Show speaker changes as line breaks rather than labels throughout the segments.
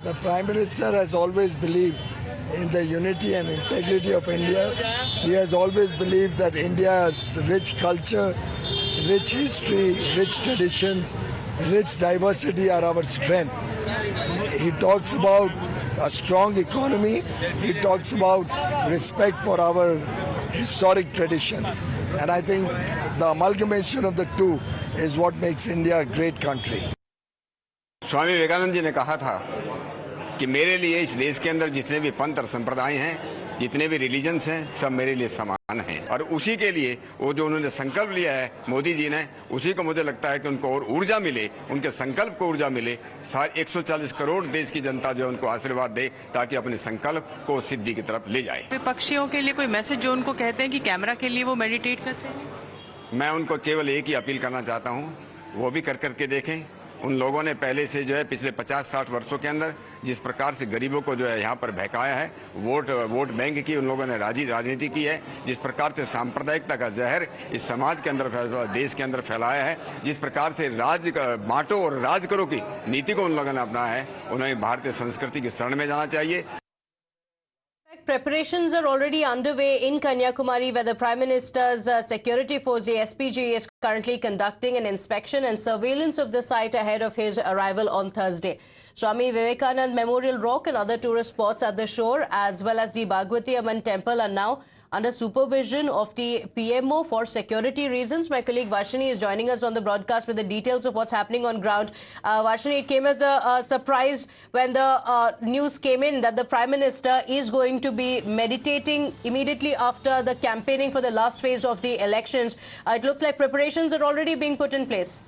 The Prime Minister has always believed in the unity and integrity of India. He has always believed that India's rich culture, rich history, rich traditions, rich diversity are our strength. He talks about a strong economy. He talks about respect for our historic traditions. And I think the amalgamation of the two is what makes India a great country.
Swami Vivekananda ji ने कहा था कि मेरे लिए इस देश के अंदर जितने भी पंथ और संप्रदाय हैं, जितने भी रिलीजन्स हैं, सब मेरे लिए समान हैं। और उसी के लिए वो जो उन्होंने संकल्प लिया है मोदी जी ने, उसी को मुझे लगता है कि उनको और ऊर्जा मिले, उनके संकल्प को ऊर्जा मिले। 140 करोड़ देश की जनता जो उनको आशीर्वाद दे ताकि अपने संकल्प को सिद्धि की तरफ ले जाए।
विपक्षियों के लिए कोई मैसेज जो उनको कहते हैं कि कैमरा के लिए वो मेडिटेट करते हैं?
मैं उनको केवल एक ही अपील करना चाहता हूँ, वो भी कर करके देखें। उन लोगों ने पहले से जो है पिछले 50-60 वर्षों के अंदर जिस प्रकार से गरीबों को जो है यहाँ पर बहकाया है, वोट बैंक की उन लोगों ने राजनीति की है, जिस प्रकार से सांप्रदायिकता का जहर इस समाज के अंदर देश के अंदर फैलाया है, जिस प्रकार से राज बांटो और राज करो की नीति को उन लोगों ने अपनाया है, उन्हें भारतीय संस्कृति की शरण में जाना चाहिए।
Preparations are already underway in Kanyakumari, where the Prime Minister's security force, the SPG, is currently conducting an inspection and surveillance of the site ahead of his arrival on Thursday. Swami Vivekanand Memorial Rock and other tourist spots at the shore, as well as the Bhagwati Amman Temple, are now under supervision of the PMO for security reasons. My colleague Varshini is joining us on the broadcast with the details of what's happening on ground. Varshini, it came as a surprise when the news came in that the Prime Minister is going to be meditating immediately after the campaigning for the last phase of the elections. It looks like preparations are already being put in place.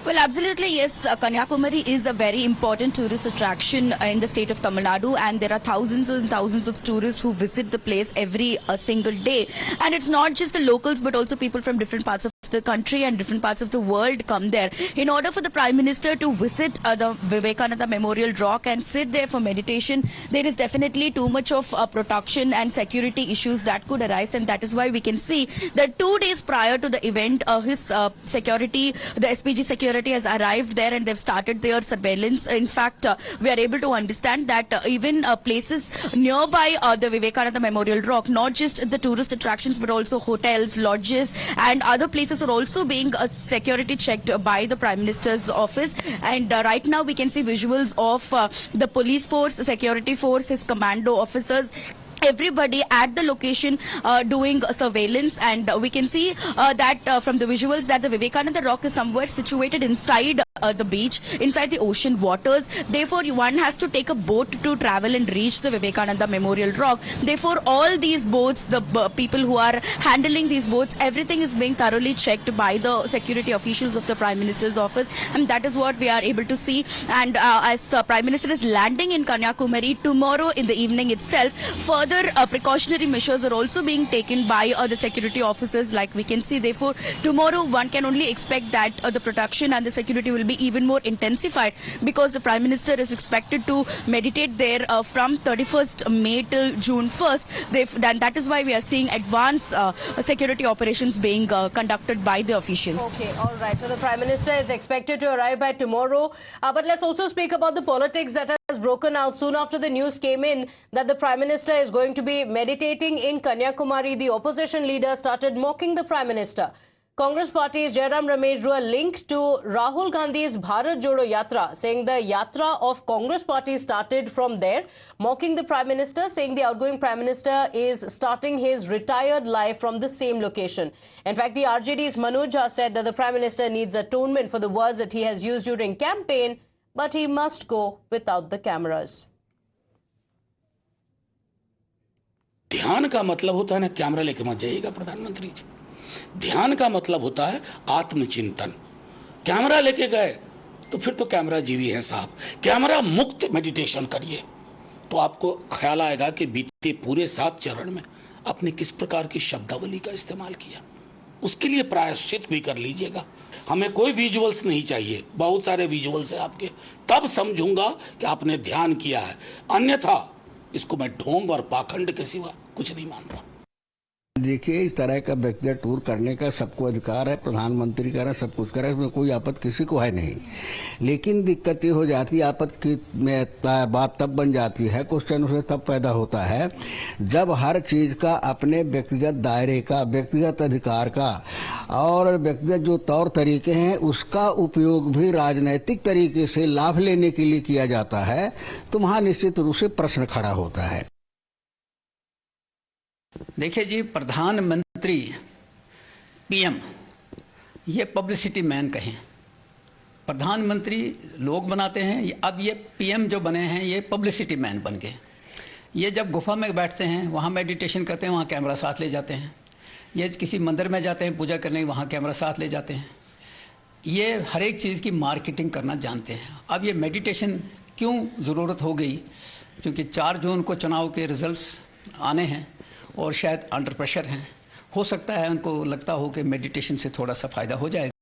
Well, absolutely, yes. Kanyakumari is a very important tourist attraction in the state of Tamil Nadu, and there are thousands and thousands of tourists who visit the place every single day. And it's not just the locals, but also people from different parts of the country and different parts of the world come there. In order for the Prime Minister to visit the Vivekananda Memorial Rock and sit there for meditation, there is definitely too much of protection and security issues that could arise, and that is why we can see that 2 days prior to the event, his security, the SPG security has arrived there and they've started their surveillance. In fact, we are able to understand that even places nearby the Vivekananda Memorial Rock, not just the tourist attractions but also hotels, lodges and other places are also being security checked by the Prime Minister's office. And right now we can see visuals of the police force, security force, his commando officers, everybody at the location doing surveillance. And we can see that from the visuals that the Vivekananda Rock is somewhere situated inside the beach, inside the ocean waters. Therefore, one has to take a boat to travel and reach the Vivekananda Memorial Rock. Therefore, all these boats, the people who are handling these boats, everything is being thoroughly checked by the security officials of the Prime Minister's office, and that is what we are able to see. And as Prime Minister is landing in Kanyakumari tomorrow in the evening itself, further precautionary measures are also being taken by the security officers, like we can see. Therefore, tomorrow one can only expect that the protection and the security will be even more intensified, because the Prime Minister is expected to meditate there from 31st May till June 1st. Then that is why we are seeing advanced security operations being conducted by the officials.
Okay, all right. So the Prime Minister is expected to arrive by tomorrow. But let's also speak about the politics that has broken out soon after the news came in that the Prime Minister is going to be meditating in Kanyakumari. The opposition leader started mocking the Prime Minister. Congress party's Jairam Ramesh drew a link to Rahul Gandhi's Bharat Jodo Yatra, saying the Yatra of Congress party started from there, mocking the Prime Minister, saying the outgoing Prime Minister is starting his retired life from the same location. In fact, the RJD's Manoj Jha said that the Prime Minister needs atonement for the words that he has used during campaign, but he must go without the cameras.
ध्यान का मतलब होता है ना camera लेके मत जाइएगा प्रधानमंत्री जी। ध्यान का मतलब होता है आत्मचिंतन। कैमरा लेके गए तो फिर तो कैमरा जीवी है साहब। कैमरा मुक्त मेडिटेशन करिए तो आपको ख्याल आएगा कि बीते पूरे 7 चरण में आपने किस प्रकार की शब्दावली का इस्तेमाल किया। उसके लिए प्रायश्चित भी कर लीजिएगा। हमें कोई विजुअल्स नहीं चाहिए, बहुत सारे विजुअल्स है आपके, तब समझूंगा कि आपने ध्यान किया है। अन्यथा इसको मैं ढोंग और पाखंड के सिवा कुछ नहीं मानता।
देखिए, इस तरह का व्यक्तिगत टूर करने का सबको अधिकार है, प्रधानमंत्री का है, सब कुछ करे, इसमें कोई आपत्ति किसी को है नहीं। लेकिन दिक्कत ये हो जाती है, आपत्ति में बात तब बन जाती है, क्वेश्चन उसे तब पैदा होता है जब हर चीज का अपने व्यक्तिगत दायरे का, व्यक्तिगत अधिकार का और व्यक्तिगत जो तौर तरीके हैं उसका उपयोग भी राजनीतिक तरीके से लाभ लेने के लिए किया जाता है, तो वहां निश्चित रूप से प्रश्न खड़ा होता है।
देखिए जी, प्रधानमंत्री पीएम ये पब्लिसिटी मैन कहें, प्रधानमंत्री लोग बनाते हैं, अब ये पीएम जो बने हैं ये पब्लिसिटी मैन बन गए। ये जब गुफा में बैठते हैं, वहाँ मेडिटेशन करते हैं, वहाँ कैमरा साथ ले जाते हैं। ये किसी मंदिर में जाते हैं पूजा करने, वहाँ कैमरा साथ ले जाते हैं। ये हर एक चीज़ की मार्केटिंग करना जानते हैं। अब ये मेडिटेशन क्यों ज़रूरत हो गई? क्योंकि 4 जून को चुनाव के रिजल्ट्स आने हैं और शायद अंडर प्रेशर हैं। हो सकता है उनको लगता हो कि मेडिटेशन से थोड़ा सा फ़ायदा हो जाएगा।